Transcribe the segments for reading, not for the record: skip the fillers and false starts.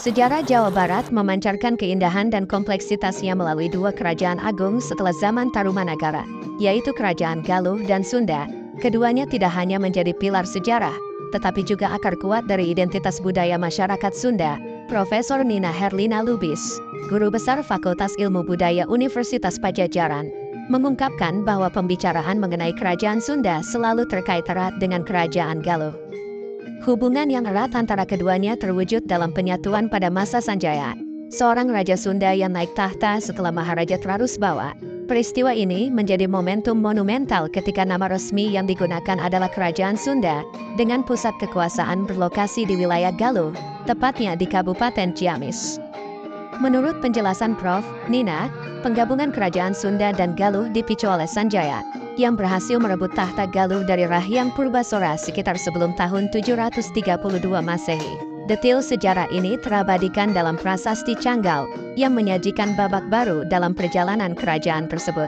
Sejarah Jawa Barat memancarkan keindahan dan kompleksitasnya melalui dua kerajaan agung setelah zaman Tarumanagara, yaitu Kerajaan Galuh dan Sunda. Keduanya tidak hanya menjadi pilar sejarah, tetapi juga akar kuat dari identitas budaya masyarakat Sunda. Profesor Nina Herlina Lubis, Guru Besar Fakultas Ilmu Budaya Universitas Padjadjaran, mengungkapkan bahwa pembicaraan mengenai Kerajaan Sunda selalu terkait erat dengan Kerajaan Galuh. Hubungan yang erat antara keduanya terwujud dalam penyatuan pada masa Sanjaya, seorang Raja Sunda yang naik tahta setelah Maharaja Trarusbawa. Peristiwa ini menjadi momentum monumental ketika nama resmi yang digunakan adalah Kerajaan Sunda, dengan pusat kekuasaan berlokasi di wilayah Galuh, tepatnya di Kabupaten Ciamis. Menurut penjelasan Prof. Nina, penggabungan Kerajaan Sunda dan Galuh dipicu oleh Sanjaya, yang berhasil merebut tahta Galuh dari Rahyang Purbasora sekitar sebelum tahun 732 Masehi. Detil sejarah ini terabadikan dalam prasasti Canggal, yang menyajikan babak baru dalam perjalanan kerajaan tersebut.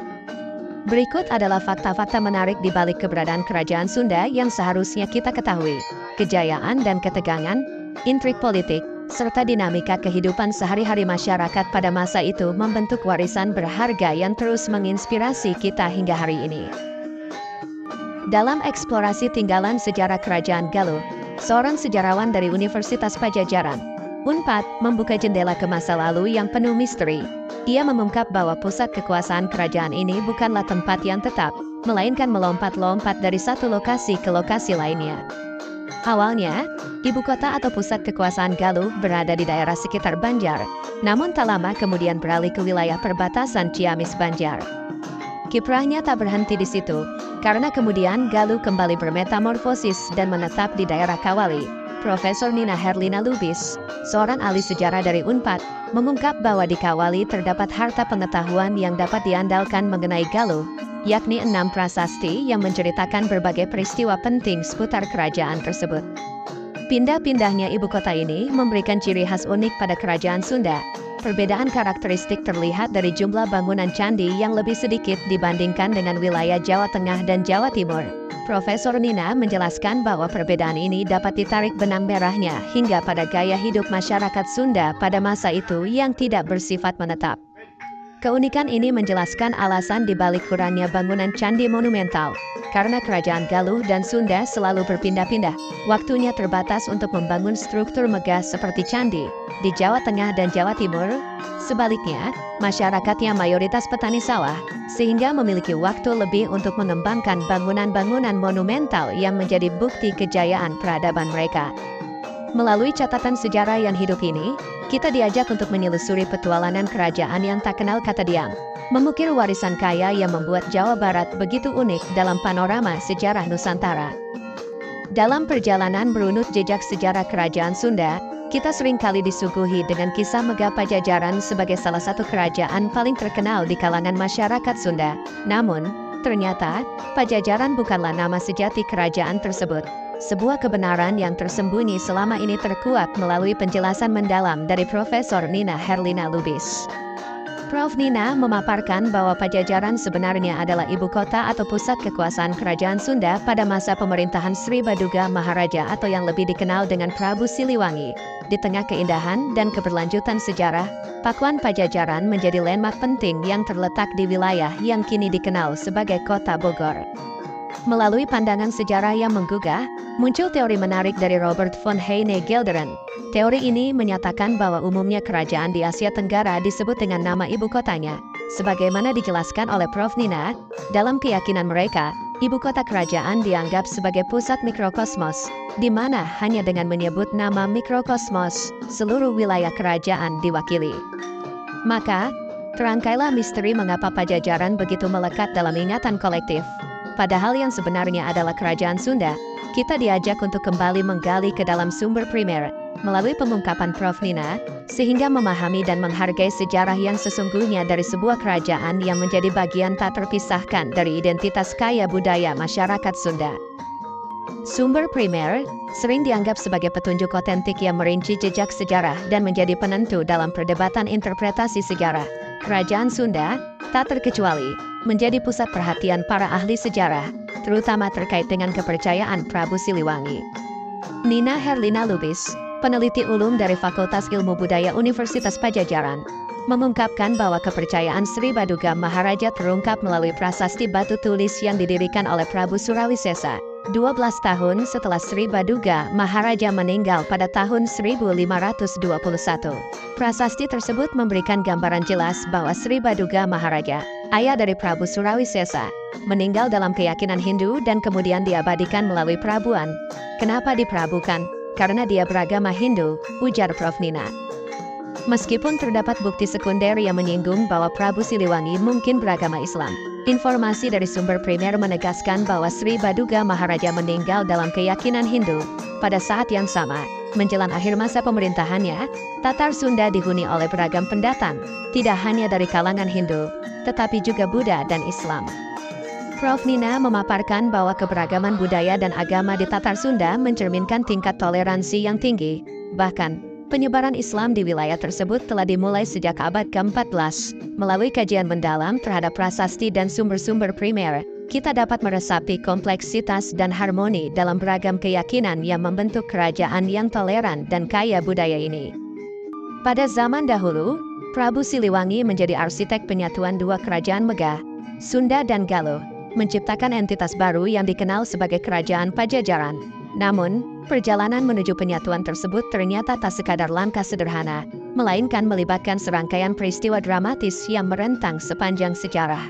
Berikut adalah fakta-fakta menarik di balik keberadaan Kerajaan Sunda yang seharusnya kita ketahui. Kejayaan dan ketegangan, intrik politik, serta dinamika kehidupan sehari-hari masyarakat pada masa itu membentuk warisan berharga yang terus menginspirasi kita hingga hari ini. Dalam eksplorasi tinggalan sejarah Kerajaan Galuh, seorang sejarawan dari Universitas Padjadjaran, UNPAD, membuka jendela ke masa lalu yang penuh misteri. Ia mengungkap bahwa pusat kekuasaan kerajaan ini bukanlah tempat yang tetap, melainkan melompat-lompat dari satu lokasi ke lokasi lainnya. Awalnya, ibu kota atau pusat kekuasaan Galuh berada di daerah sekitar Banjar, namun tak lama kemudian beralih ke wilayah perbatasan Ciamis-Banjar. Kiprahnya tak berhenti di situ, karena kemudian Galuh kembali bermetamorfosis dan menetap di daerah Kawali. Profesor Nina Herlina Lubis, seorang ahli sejarah dari UNPAD, mengungkap bahwa di Kawali terdapat harta pengetahuan yang dapat diandalkan mengenai Galuh, yakni 6 prasasti yang menceritakan berbagai peristiwa penting seputar kerajaan tersebut. Pindah-pindahnya ibu kota ini memberikan ciri khas unik pada Kerajaan Sunda. Perbedaan karakteristik terlihat dari jumlah bangunan candi yang lebih sedikit dibandingkan dengan wilayah Jawa Tengah dan Jawa Timur. Profesor Nina menjelaskan bahwa perbedaan ini dapat ditarik benang merahnya hingga pada gaya hidup masyarakat Sunda pada masa itu yang tidak bersifat menetap. Keunikan ini menjelaskan alasan dibalik kurangnya bangunan candi monumental, karena Kerajaan Galuh dan Sunda selalu berpindah-pindah. Waktunya terbatas untuk membangun struktur megah seperti candi di Jawa Tengah dan Jawa Timur. Sebaliknya, masyarakatnya mayoritas petani sawah, sehingga memiliki waktu lebih untuk mengembangkan bangunan-bangunan monumental yang menjadi bukti kejayaan peradaban mereka. Melalui catatan sejarah yang hidup ini, kita diajak untuk menyelusuri petualangan kerajaan yang tak kenal kata diam, mengukir warisan kaya yang membuat Jawa Barat begitu unik dalam panorama sejarah Nusantara. Dalam perjalanan berunut jejak sejarah Kerajaan Sunda, kita seringkali disuguhi dengan kisah megah Padjadjaran sebagai salah satu kerajaan paling terkenal di kalangan masyarakat Sunda. Namun, ternyata, Padjadjaran bukanlah nama sejati kerajaan tersebut. Sebuah kebenaran yang tersembunyi selama ini terkuak melalui penjelasan mendalam dari Profesor Nina Herlina Lubis. Prof. Nina memaparkan bahwa Padjadjaran sebenarnya adalah ibu kota atau pusat kekuasaan Kerajaan Sunda pada masa pemerintahan Sri Baduga Maharaja atau yang lebih dikenal dengan Prabu Siliwangi. Di tengah keindahan dan keberlanjutan sejarah, Pakuan Padjadjaran menjadi landmark penting yang terletak di wilayah yang kini dikenal sebagai Kota Bogor. Melalui pandangan sejarah yang menggugah, muncul teori menarik dari Robert von Heine Gelderen. Teori ini menyatakan bahwa umumnya kerajaan di Asia Tenggara disebut dengan nama ibu kotanya. Sebagaimana dijelaskan oleh Prof. Nina, dalam keyakinan mereka, ibu kota kerajaan dianggap sebagai pusat mikrokosmos, di mana hanya dengan menyebut nama mikrokosmos, seluruh wilayah kerajaan diwakili. Maka, terangkailah misteri mengapa Padjadjaran begitu melekat dalam ingatan kolektif. Padahal yang sebenarnya adalah Kerajaan Sunda, kita diajak untuk kembali menggali ke dalam sumber primer, melalui pengungkapan Prof. Nina, sehingga memahami dan menghargai sejarah yang sesungguhnya dari sebuah kerajaan yang menjadi bagian tak terpisahkan dari identitas kaya budaya masyarakat Sunda. Sumber primer sering dianggap sebagai petunjuk otentik yang merinci jejak sejarah dan menjadi penentu dalam perdebatan interpretasi sejarah. Kerajaan Sunda, tak terkecuali, menjadi pusat perhatian para ahli sejarah, terutama terkait dengan kepercayaan Prabu Siliwangi. Nina Herlina Lubis, peneliti ulum dari Fakultas Ilmu Budaya Universitas Padjadjaran, mengungkapkan bahwa kepercayaan Sri Baduga Maharaja terungkap melalui prasasti batu tulis yang didirikan oleh Prabu Surawisesa, 12 tahun setelah Sri Baduga Maharaja meninggal pada tahun 1521. Prasasti tersebut memberikan gambaran jelas bahwa Sri Baduga Maharaja, ayah dari Prabu Surawisesa, meninggal dalam keyakinan Hindu dan kemudian diabadikan melalui perabuan. Kenapa diperabukan? Karena dia beragama Hindu, ujar Prof. Nina. Meskipun terdapat bukti sekunder yang menyinggung bahwa Prabu Siliwangi mungkin beragama Islam, informasi dari sumber primer menegaskan bahwa Sri Baduga Maharaja meninggal dalam keyakinan Hindu. Pada saat yang sama, menjelang akhir masa pemerintahannya, Tatar Sunda dihuni oleh beragam pendatang, tidak hanya dari kalangan Hindu, tetapi juga Buddha dan Islam. Prof. Nina memaparkan bahwa keberagaman budaya dan agama di Tatar Sunda mencerminkan tingkat toleransi yang tinggi. Bahkan, penyebaran Islam di wilayah tersebut telah dimulai sejak abad ke-14. Melalui kajian mendalam terhadap prasasti dan sumber-sumber primer, kita dapat meresapi kompleksitas dan harmoni dalam beragam keyakinan yang membentuk kerajaan yang toleran dan kaya budaya ini. Pada zaman dahulu, Prabu Siliwangi menjadi arsitek penyatuan dua kerajaan megah, Sunda dan Galuh, menciptakan entitas baru yang dikenal sebagai Kerajaan Padjadjaran. Namun, perjalanan menuju penyatuan tersebut ternyata tak sekadar langkah sederhana, melainkan melibatkan serangkaian peristiwa dramatis yang merentang sepanjang sejarah.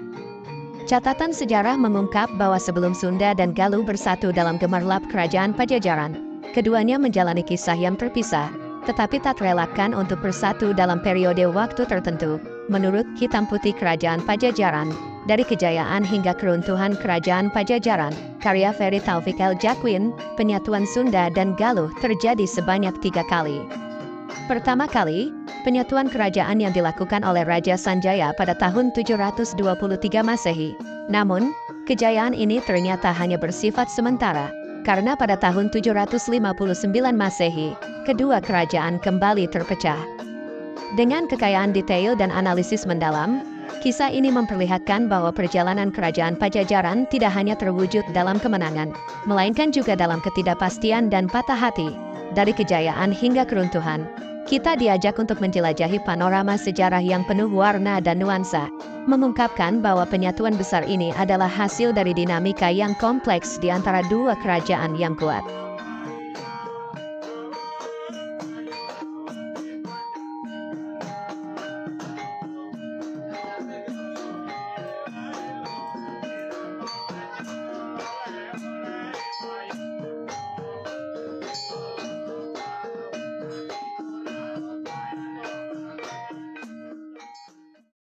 Catatan sejarah mengungkap bahwa sebelum Sunda dan Galuh bersatu dalam gemerlap Kerajaan Padjadjaran, keduanya menjalani kisah yang terpisah, tetapi tak terelakkan untuk bersatu dalam periode waktu tertentu. Menurut Hitam Putih Kerajaan Padjadjaran, dari kejayaan hingga keruntuhan Kerajaan Padjadjaran, karya Ferry Taufik El-Jaqwin, penyatuan Sunda dan Galuh terjadi sebanyak 3 kali. Pertama kali, penyatuan kerajaan yang dilakukan oleh Raja Sanjaya pada tahun 723 Masehi. Namun, kejayaan ini ternyata hanya bersifat sementara, karena pada tahun 759 Masehi, kedua kerajaan kembali terpecah. Dengan kekayaan detail dan analisis mendalam, kisah ini memperlihatkan bahwa perjalanan Kerajaan Padjadjaran tidak hanya terwujud dalam kemenangan, melainkan juga dalam ketidakpastian dan patah hati. Dari kejayaan hingga keruntuhan, kita diajak untuk menjelajahi panorama sejarah yang penuh warna dan nuansa, mengungkapkan bahwa penyatuan besar ini adalah hasil dari dinamika yang kompleks di antara dua kerajaan yang kuat.